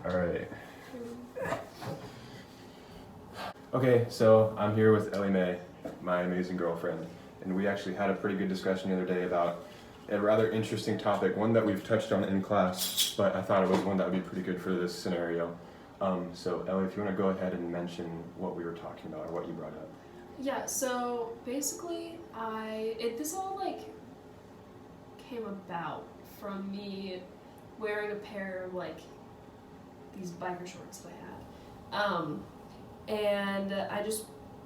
All right. Okay, so I'm here with Ellie Mae, my amazing girlfriend, and we actually had a pretty good discussion the other day about a rather interesting topic, one that we've touched on in class, but I thought it was one that would be pretty good for this scenario. So Ellie, if you want to go ahead and mention what we were talking about or what you brought up. Yeah, so basically this all came about from me wearing a pair of these biker shorts that I had. And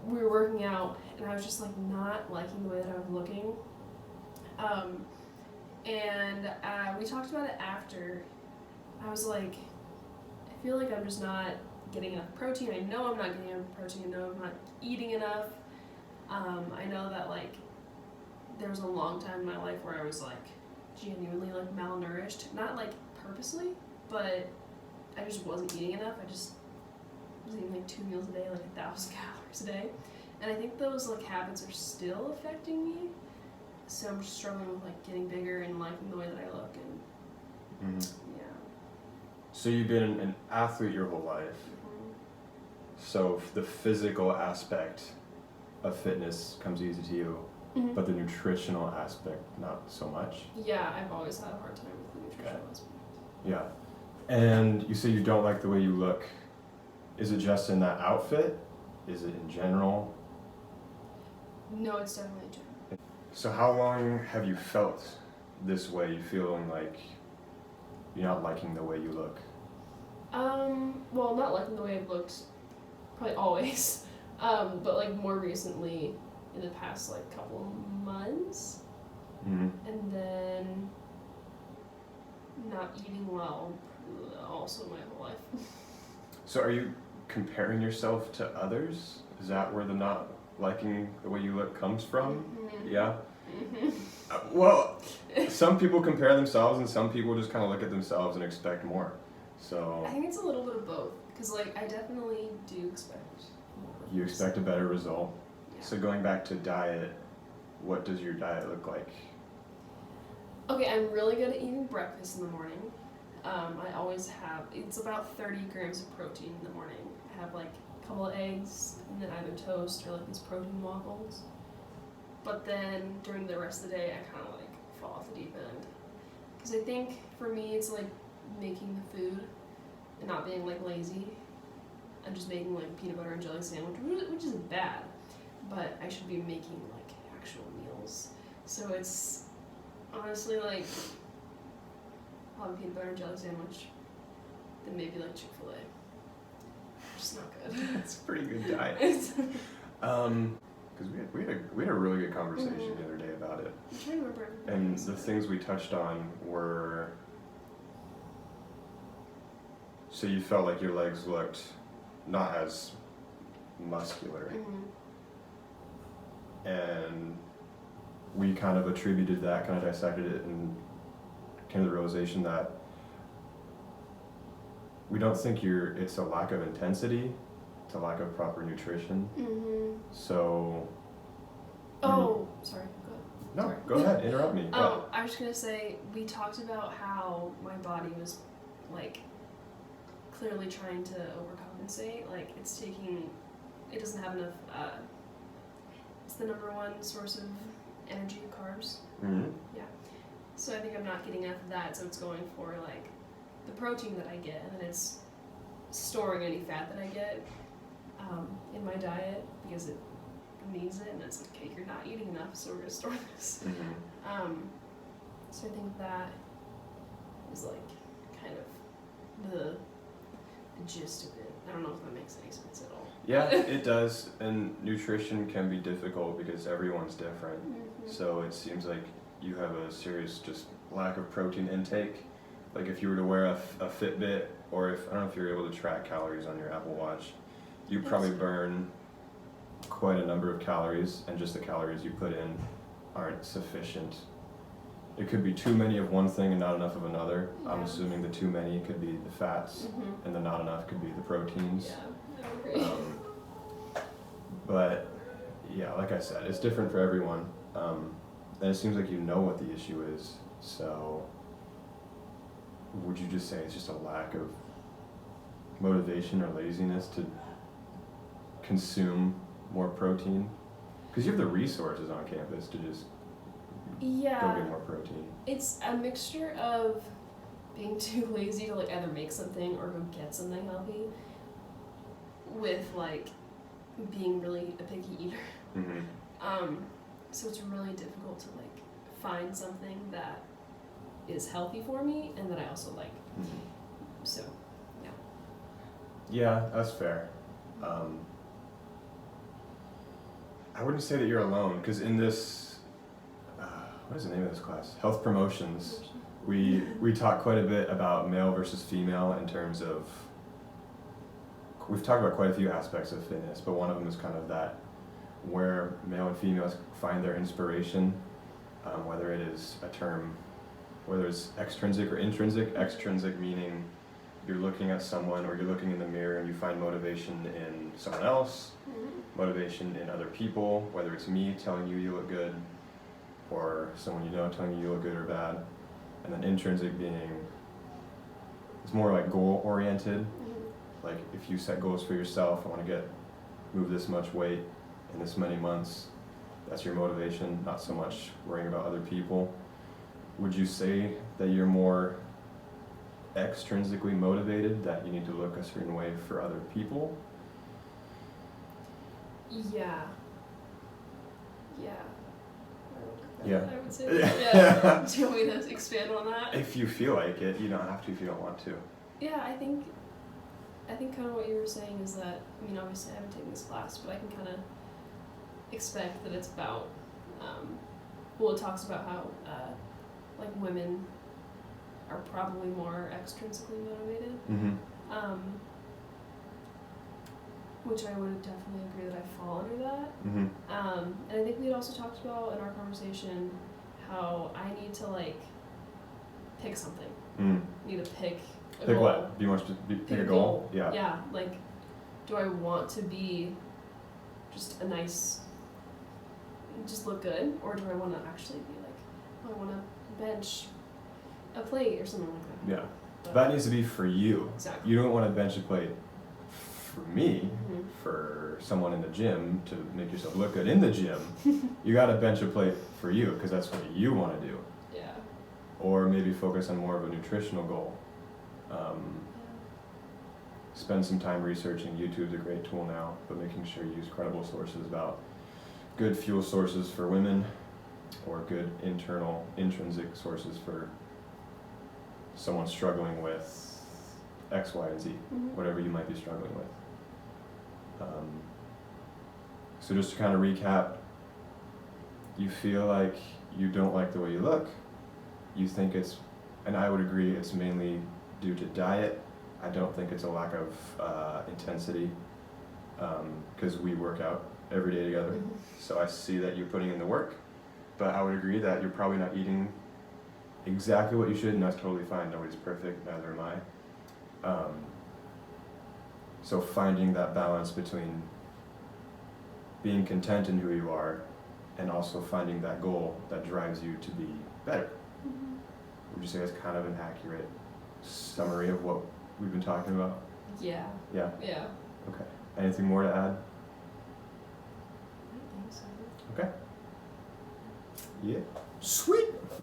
we were working out and I was just not liking the way that I was looking. And we talked about it after. I was like, I feel like I'm just not getting enough protein. I know I'm not getting enough protein. I know I'm not eating enough. I know that there was a long time in my life where I was genuinely malnourished. Not purposely, but I just wasn't eating enough. I just was eating 2 meals a day, 1,000 calories a day. And I think those habits are still affecting me. So I'm just struggling with getting bigger and liking the way that I look and yeah. So you've been an athlete your whole life. Mm-hmm. So the physical aspect of fitness comes easy to you, but the nutritional aspect not so much. Yeah, I've always had a hard time with the nutritional aspect. Yeah. And you say you don't like the way you look. Is it just in that outfit? Is it in general? No, it's definitely in general. So how long have you felt this way? You feeling like you're not liking the way you look? Well, not liking the way I've looked probably always. But more recently in the past couple of months. Mm-hmm. And then not eating well also my whole life. So are you comparing yourself to others? Is that where the not liking the way you look comes from? Mm-hmm. Yeah? Mm-hmm. Well, some people compare themselves and some people just kind of look at themselves and expect more. So I think it's a little bit of both, because I definitely do expect more. You expect a better result. Yeah. So going back to diet, what does your diet look like? Okay, I'm really good at eating breakfast in the morning. I always have, it's about 30 grams of protein in the morning. I have a couple of eggs and then either toast or these protein waffles. But then during the rest of the day, I kind of fall off the deep end. Because I think for me, it's making the food and not being lazy. I'm just making peanut butter and jelly sandwich, which isn't bad, but I should be making actual meals. So it's honestly I'll have a peanut butter and jelly sandwich, then maybe Chick-fil-A. Just not good. That's a pretty good diet. Because we had a really good conversation the other day about it. I'm trying to remember. And the things we touched on were, so you felt like your legs looked not as muscular. Mm-hmm. And we kind of attributed that, kind of dissected it, and came to the realization that we don't think it's a lack of intensity, it's a lack of proper nutrition. Mm-hmm. So. Oh, sorry. Go ahead. No, Sorry. Go ahead. Interrupt me. I was gonna say, we talked about how my body was clearly trying to overcompensate. It doesn't have enough. It's the number one source of energy, carbs. Mm-hmm. Yeah. So I think I'm not getting enough of that. So it's going for the protein that I get, and then it's storing any fat that I get in my diet because it needs it, and it's okay, you're not eating enough, so we're gonna store this. Mm-hmm. So I think that is kind of the gist of it. I don't know if that makes any sense at all. Yeah, it does. And nutrition can be difficult because everyone's different. Mm-hmm. So it seems like you have a serious just lack of protein intake. If you were to wear a Fitbit, or I don't know if you're able to track calories on your Apple Watch, you probably burn quite a number of calories, and just the calories you put in aren't sufficient. It could be too many of one thing and not enough of another. Yeah. I'm assuming the too many could be the fats, and the not enough could be the proteins. Yeah, I agree. But yeah, like I said, it's different for everyone. And it seems like you know what the issue is. So would you just say it's just a lack of motivation or laziness to consume more protein? Because you have the resources on campus to just go Yeah, get more protein. it's a mixture of being too lazy to like either make something or go get something healthy, with like being really a picky eater. Mm-hmm. So it's really difficult to like find something that is healthy for me and that I also like. Mm-hmm. So, yeah. Yeah, that's fair. I wouldn't say that you're alone, because in this, what is the name of this class? Health Promotions. We talk quite a bit about male versus female in terms of, we've talked about quite a few aspects of fitness, but one of them is kind of that where male and females find their inspiration, whether it is a term, whether it's extrinsic or intrinsic. Extrinsic meaning you're looking at someone or you're looking in the mirror and you find motivation in someone else, motivation in other people, whether it's me telling you you look good or someone you know telling you you look good or bad. And then intrinsic being, it's more like goal oriented. Like if you set goals for yourself, I want to move this much weight in this many months, that's your motivation, not so much worrying about other people. Would you say that you're more extrinsically motivated, that you need to look a certain way for other people? Yeah. Yeah. I would say that. Yeah. Do you want me to expand on that? If you feel like it, you don't have to if you don't want to. Yeah, I think kind of what you were saying is that, I mean, obviously I haven't taken this class, but I can kind of expect that it's about, well, it talks about how, like, women are probably more extrinsically motivated, Mm-hmm. which I would definitely agree that I fall under that. Mm-hmm. And I think we had also talked about in our conversation how I need to, like, pick something. Mm. I need to pick a Pick goal. what? Do you want to pick a goal? Yeah. Yeah, like, do I want to be just a nice, just look good, or do I want to actually be like, oh, I want to bench a plate or something like that? Yeah. But That needs to be for you. exactly. You don't want to bench a plate for me, Mhm. for someone in the gym to make yourself look good in the gym. You got to bench a plate for you because that's what you want to do. Yeah. Or maybe focus on more of a nutritional goal. Spend some time researching. YouTube's a great tool now, but making sure you use credible sources about good fuel sources for women or good internal, intrinsic sources for someone struggling with X, Y, and Z, Mhm. whatever you might be struggling with. So just to kind of recap, you feel like you don't like the way you look. You think it's, and I would agree, it's mainly due to diet. I don't think it's a lack of intensity, because we work out every day together. Mhm. So I see that you're putting in the work, but I would agree that you're probably not eating exactly what you should, and that's totally fine. Nobody's perfect, neither am I. So finding that balance between being content in who you are and also finding that goal that drives you to be better. Mhm. Would you say that's kind of an accurate summary of what we've been talking about? Yeah. Yeah? Yeah. Okay. Anything more to add? I think so. Okay. Yeah. Sweet!